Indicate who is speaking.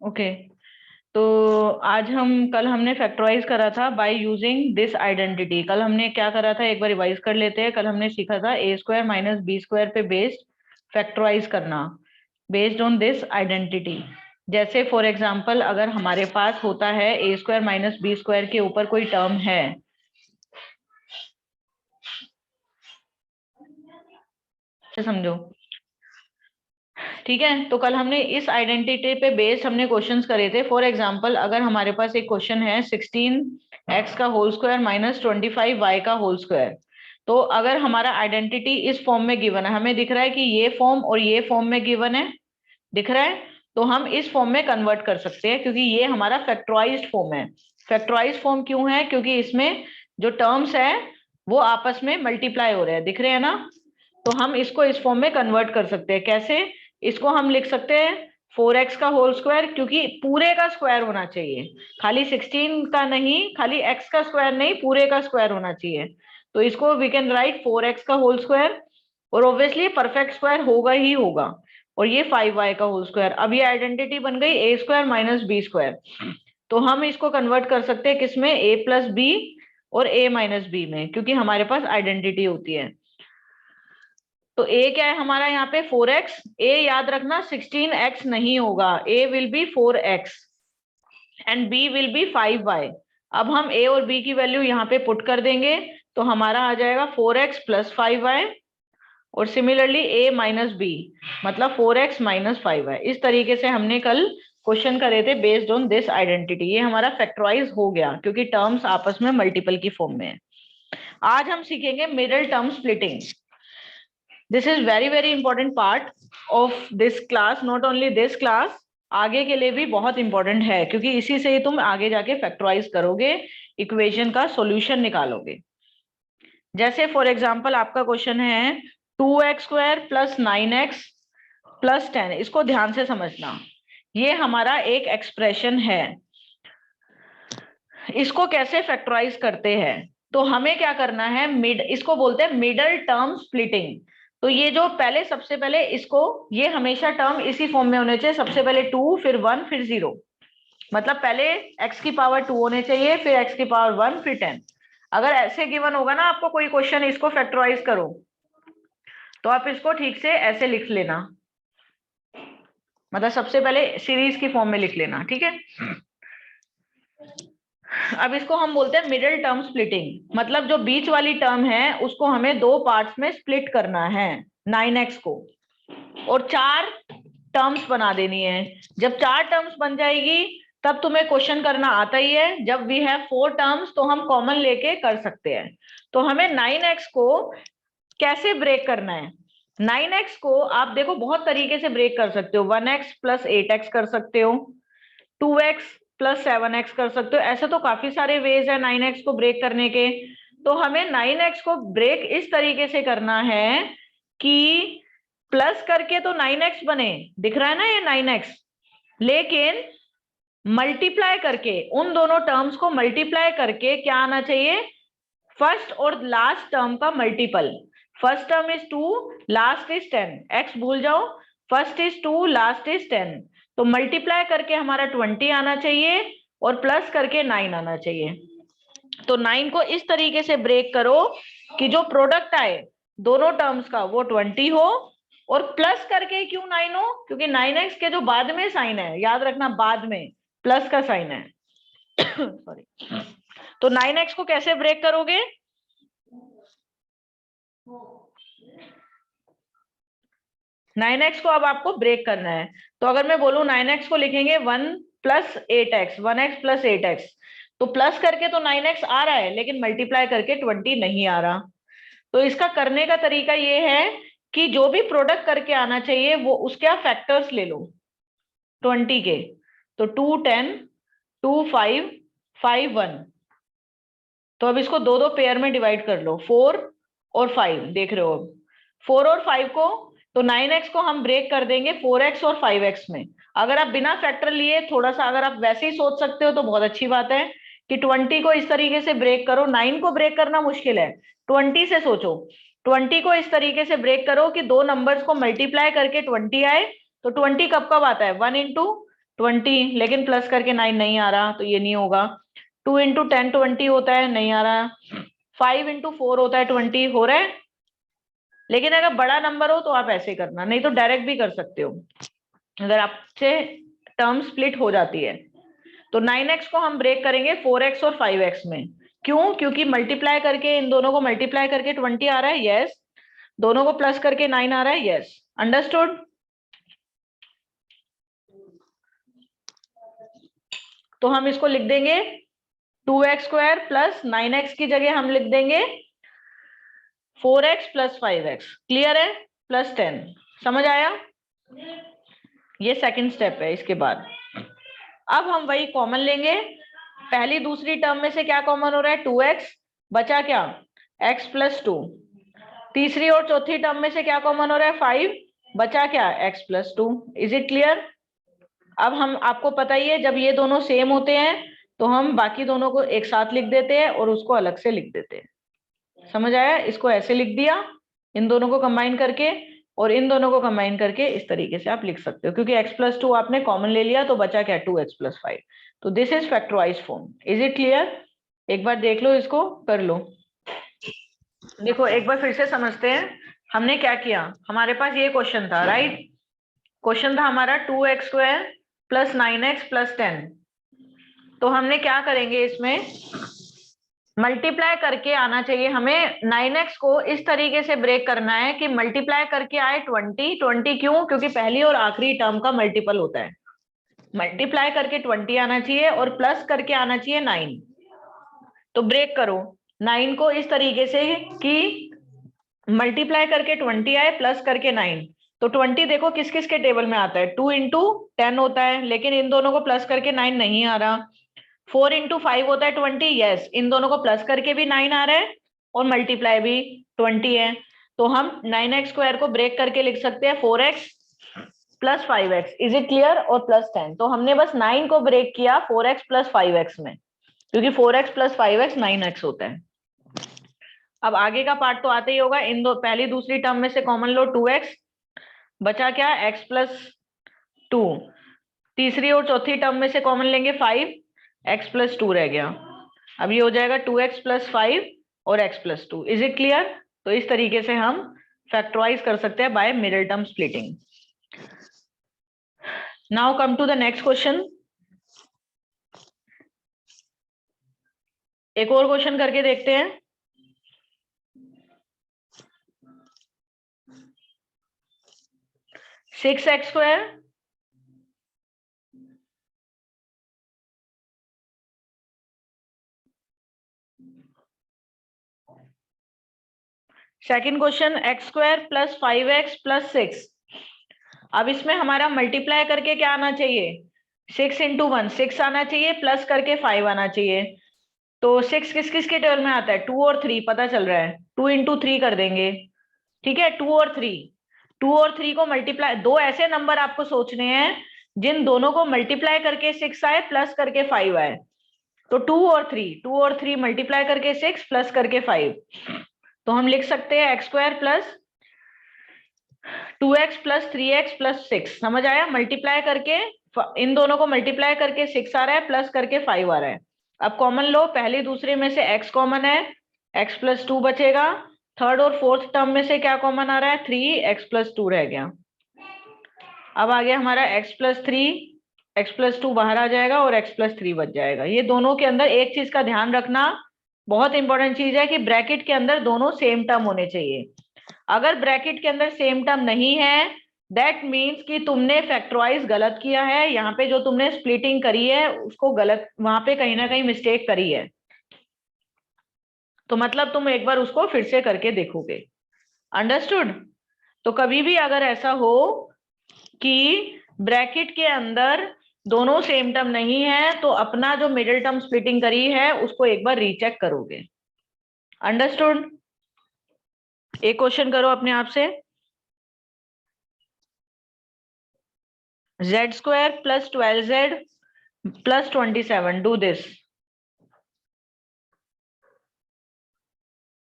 Speaker 1: Okay. तो आज कल हमने फैक्टराइज करा था बाय यूजिंग दिस आइडेंटिटी। कल हमने क्या करा था, एक बार रिवाइज कर लेते हैं। कल हमने सीखा था ए स्क्वायर माइनस बी स्क्वायर पे बेस्ड फैक्टराइज करना बेस्ड ऑन दिस आइडेंटिटी। जैसे फॉर एग्जांपल अगर हमारे पास होता है ए स्क्वायर माइनस बी स्क्वायर के ऊपर कोई टर्म है, समझो, ठीक है। तो कल हमने इस आइडेंटिटी पे बेस्ड हमने क्वेश्चंस करे थे। फॉर एग्जांपल अगर हमारे पास एक क्वेश्चन है 16x का होल स्क्वायर माइनस 25y का होल स्क्वायर। तो अगर हमारा आइडेंटिटी इस फॉर्म में गिवन है, हमें दिख रहा है कि ये फॉर्म और ये फॉर्म में गिवन है, दिख रहा है, तो हम इस फॉर्म में कन्वर्ट कर सकते हैं क्योंकि ये हमारा फैक्टराइज्ड फॉर्म है। फैक्टराइज्ड फॉर्म क्यों है? क्योंकि इसमें जो टर्म्स है वो आपस में मल्टीप्लाई हो रहे हैं, दिख रहे हैं ना। तो हम इसको इस फॉर्म में कन्वर्ट कर सकते हैं। कैसे? इसको हम लिख सकते हैं 4x का होल स्क्वायर, क्योंकि पूरे का स्क्वायर होना चाहिए, खाली 16 का नहीं, खाली x का स्क्वायर नहीं, पूरे का स्क्वायर होना चाहिए। तो इसको वी कैन राइट 4x का होल स्क्वायर, और ऑब्वियसली परफेक्ट स्क्वायर होगा ही होगा, और ये 5y का होल स्क्वायर। अब ये आइडेंटिटी बन गई ए स्क्वायर माइनस बी स्क्वायर। तो हम इसको कन्वर्ट कर सकते हैं किसमें? a प्लस बी और a माइनस बी में, क्योंकि हमारे पास आइडेंटिटी होती है। तो a क्या है हमारा यहाँ पे? 4x। a याद रखना 16x नहीं होगा, a will be 4x and b will be 5y। अब हम a और b की वैल्यू यहाँ पे पुट कर देंगे, तो हमारा आ जाएगा 4x प्लस 5y, और सिमिलरली a माइनस बी मतलब 4x माइनस 5y। इस तरीके से हमने कल क्वेश्चन करे थे बेस्ड ऑन दिस आइडेंटिटी। ये हमारा फैक्टराइज हो गया क्योंकि टर्म्स आपस में मल्टीपल की फॉर्म में है। आज हम सीखेंगे middle term splitting. This is very very important part of this class, not only this class, आगे के लिए भी बहुत इंपॉर्टेंट है, क्योंकि इसी से ही तुम आगे जाके फैक्टराइज करोगे, इक्वेशन का सॉल्यूशन निकालोगे। जैसे फॉर एग्जांपल आपका क्वेश्चन है 2x square plus 9x plus 10। इसको ध्यान से समझना, ये हमारा एक एक्सप्रेशन है। इसको कैसे फैक्टराइज करते हैं? तो हमें क्या करना है, इसको बोलते हैं मिडल टर्म स्प्लिटिंग। तो ये जो पहले, सबसे पहले इसको, ये हमेशा टर्म इसी फॉर्म में होने चाहिए, सबसे पहले 2 फिर 1 फिर 0। मतलब पहले x की पावर 2 होने चाहिए, फिर x की पावर 1 फिर 10। अगर ऐसे गिवन होगा ना आपको कोई क्वेश्चन, इसको फैक्टराइज करो, तो आप इसको ठीक से ऐसे लिख लेना, मतलब सबसे पहले सीरीज की फॉर्म में लिख लेना, ठीक है। अब इसको हम बोलते हैं मिडिल टर्म स्प्लिटिंग। मतलब जो बीच वाली टर्म है उसको हमें दो पार्ट्स में स्प्लिट करना है, 9x को, और 4 टर्म्स बना देनी है। जब 4 टर्म्स बन जाएगी तब तुम्हें क्वेश्चन करना आता ही है। जब वी हैव 4 टर्म्स तो हम कॉमन लेके कर सकते हैं। तो हमें 9x को कैसे ब्रेक करना है? 9x को आप देखो बहुत तरीके से ब्रेक कर सकते हो। 1x प्लस 8x कर सकते हो, 2x प्लस 7x कर सकते हो। ऐसे तो काफी सारे वेज है 9x को ब्रेक करने के। तो हमें 9x को ब्रेक इस तरीके से करना है कि प्लस करके तो 9x बने, दिख रहा है ना ये 9x, लेकिन मल्टीप्लाई करके, उन दोनों टर्म्स को मल्टीप्लाई करके क्या आना चाहिए? फर्स्ट और लास्ट टर्म का multiple. First term is 2, last is 10, x भूल जाओ, फर्स्ट इज 2 लास्ट इज 10। तो मल्टीप्लाई करके हमारा 20 आना चाहिए और प्लस करके 9 आना चाहिए। तो 9 को इस तरीके से ब्रेक करो कि जो प्रोडक्ट आए दोनों टर्म्स का वो 20 हो, और प्लस करके क्यों 9 हो? क्योंकि 9x के जो बाद में साइन है, याद रखना बाद में प्लस का साइन है। सॉरी। तो 9x को कैसे ब्रेक करोगे? 9x को अब आपको ब्रेक करना है। तो अगर मैं बोलूं 9x को लिखेंगे 1 plus 8x, 1x plus 8x, तो प्लस करके तो 9x आ रहा है, लेकिन मल्टीप्लाई करके 20 नहीं आ रहा। तो इसका करने का तरीका ये है कि जो भी प्रोडक्ट करके आना चाहिए वो उसके आप फैक्टर्स ले लो 20 के। तो 2 10, 2 5, 5 1। तो अब इसको दो दो पेयर में डिवाइड कर लो, 4 और 5, देख रहे हो अब 4 और 5 को। तो 9x को हम ब्रेक कर देंगे 4x और 5x में। अगर आप बिना फैक्टर लिए थोड़ा सा अगर आप वैसे ही सोच सकते हो तो बहुत अच्छी बात है कि 20 को इस तरीके से ब्रेक करो। 9 को ब्रेक करना मुश्किल है, 20 से सोचो। 20 को इस तरीके से ब्रेक करो कि दो नंबर्स को मल्टीप्लाई करके 20 आए। तो 20 कब कब आता है? 1 इंटू 20, लेकिन प्लस करके 9 नहीं आ रहा, तो ये नहीं होगा। 2 इंटू 10 20 होता है, नहीं आ रहा। 5 इंटू 4 होता है 20, हो रहा है। लेकिन अगर बड़ा नंबर हो तो आप ऐसे करना, नहीं तो डायरेक्ट भी कर सकते हो अगर आपसे टर्म स्प्लिट हो जाती है। तो 9x को हम ब्रेक करेंगे 4x और 5x में। क्यों? क्योंकि मल्टीप्लाई करके, इन दोनों को मल्टीप्लाई करके 20 आ रहा है, यस। दोनों को प्लस करके 9 आ रहा है, यस। अंडरस्टूड? तो हम इसको लिख देंगे 2x² प्लस 9x की जगह हम लिख देंगे 4x प्लस 5x। क्लियर है? प्लस 10। समझ आया? ये सेकंड स्टेप है। इसके बाद अब हम वही कॉमन लेंगे। पहली दूसरी टर्म में से क्या कॉमन हो रहा है? 2x, बचा क्या? x plus 2। तीसरी और चौथी टर्म में से क्या कॉमन हो रहा है? 5, बचा क्या? x plus 2। Is it clear? अब हम, आपको पता ही है, जब ये दोनों सेम होते हैं तो हम बाकी दोनों को एक साथ लिख देते हैं और उसको अलग से लिख देते हैं। समझ आया? इसको ऐसे लिख दिया, इन दोनों को कंबाइन करके, और इन दोनों को कंबाइन करके इस तरीके से आप लिख सकते हो, क्योंकि x प्लस 2 आपने कॉमन ले लिया, तो बचा क्या? 2x plus 5। तो this is factorise form. Is it clear? एक बार देख लो, इसको कर लो। देखो एक बार फिर से समझते हैं हमने क्या किया। हमारे पास ये क्वेश्चन था, राइट? क्वेश्चन था हमारा 2x² प्लस 9x प्लस 10। तो हमने क्या करेंगे, इसमें मल्टीप्लाई करके आना चाहिए हमें। 9x को इस तरीके से ब्रेक करना है कि मल्टीप्लाई करके आए 20। 20 क्यों? क्योंकि पहली और आखिरी टर्म का मल्टीपल होता है। मल्टीप्लाई करके 20 आना चाहिए और प्लस करके आना चाहिए 9। तो ब्रेक करो 9 को इस तरीके से कि मल्टीप्लाई करके 20 आए, प्लस करके 9। तो 20 देखो किस किस के टेबल में आता है? 2 इंटू 10 होता है, लेकिन इन दोनों को प्लस करके 9 नहीं आ रहा। 4 इंटू 5 होता है 20, यस। इन दोनों को प्लस करके भी 9 आ रहा है और मल्टीप्लाई भी 20 है। तो हम 9x² को ब्रेक करके लिख सकते हैं 4x plus 5x। Is it clear? और प्लस 10। तो हमने बस 9 को ब्रेक किया 4x प्लस 5x में, क्योंकि 4x प्लस 5x 9x होता है। अब आगे का पार्ट तो आते ही होगा। इन दो पहली दूसरी टर्म में से कॉमन लो 2x, बचा क्या? x plus 2। तीसरी और चौथी टर्म में से कॉमन लेंगे 5, x प्लस 2 रह गया। अब ये हो जाएगा 2x प्लस 5 और x plus 2। Is it clear? तो इस तरीके से हम फैक्टराइज कर सकते हैं by middle term splitting. Now come to the next question. एक और क्वेश्चन करके देखते हैं। Six x square second question, x² plus 5x plus 6। अब इसमें हमारा मल्टीप्लाई करके क्या आना चाहिए? 6 इंटू 1 6 आना चाहिए, प्लस करके 5 आना चाहिए। तो 6 किस किस के टेबल में आता है? 2 और 3 पता चल रहा है। 2 इंटू 3 कर देंगे, ठीक है। 2 और 3, 2 और 3 को मल्टीप्लाई, दो ऐसे नंबर आपको सोचने हैं जिन दोनों को मल्टीप्लाई करके 6 आए, प्लस करके 5 आए। तो 2 और 3 मल्टीप्लाई करके 6 प्लस करके 5। तो हम लिख सकते हैं x² plus 2x plus 3x plus 6। समझ आया? मल्टीप्लाई करके, इन दोनों को मल्टीप्लाई करके 6 आ रहा है, प्लस करके 5 आ रहा है। अब कॉमन लो, पहले दूसरे में से x कॉमन है, x प्लस 2 बचेगा। थर्ड और फोर्थ टर्म में से क्या कॉमन आ रहा है? 3x प्लस 2 रह गया। अब आ गया हमारा x प्लस 3, x प्लस 2 बाहर आ जाएगा और x प्लस 3 बच जाएगा। ये दोनों के अंदर एक चीज का ध्यान रखना, बहुत इंपॉर्टेंट चीज है कि ब्रैकेट के अंदर दोनों सेम टर्म होने चाहिए। अगर ब्रैकेट के अंदर सेम टर्म नहीं है, दैट मीन्स कि तुमने फैक्टराइज गलत किया है। यहाँ पे जो तुमने स्प्लिटिंग करी है उसको गलत, वहां पे कहीं ना कहीं मिस्टेक करी है। तो मतलब तुम एक बार उसको फिर से करके देखोगे। अंडरस्टूड? तो कभी भी अगर ऐसा हो कि ब्रैकेट के अंदर दोनों सेम टर्म नहीं है, तो अपना जो मिडिल टर्म स्प्लिटिंग करी है उसको एक बार रीचेक करोगे। अंडरस्टूड? एक क्वेश्चन करो अपने आप से। z² plus 12z plus 27, do this.